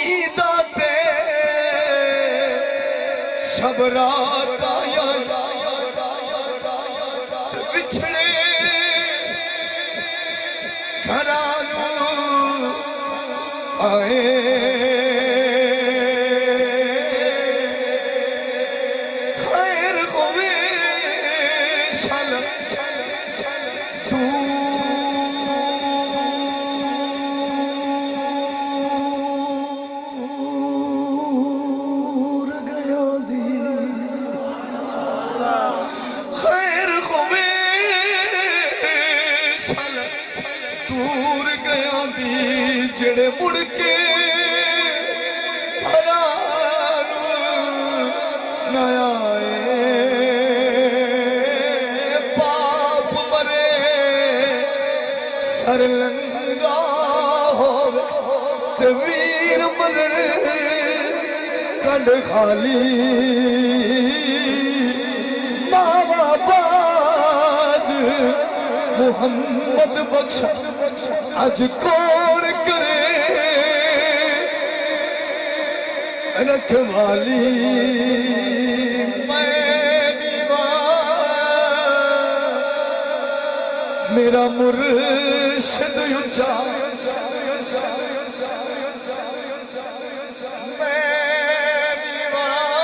امیداتے شب رات آیا بچھڑے گھرانوں آئے خیر ہوئے دور گیا دی جڑے مڑ کے نہ آئے پاپ مرے سر لنگا تے ویر مرے کنڈ خالی ماوا باج محمد بخش آج کون کرے رکھوالی میں دیوان میرا مرشد اچھا میں دیوان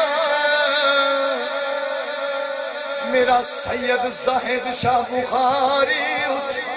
میرا سید زاہد شاہ بخاری اچھا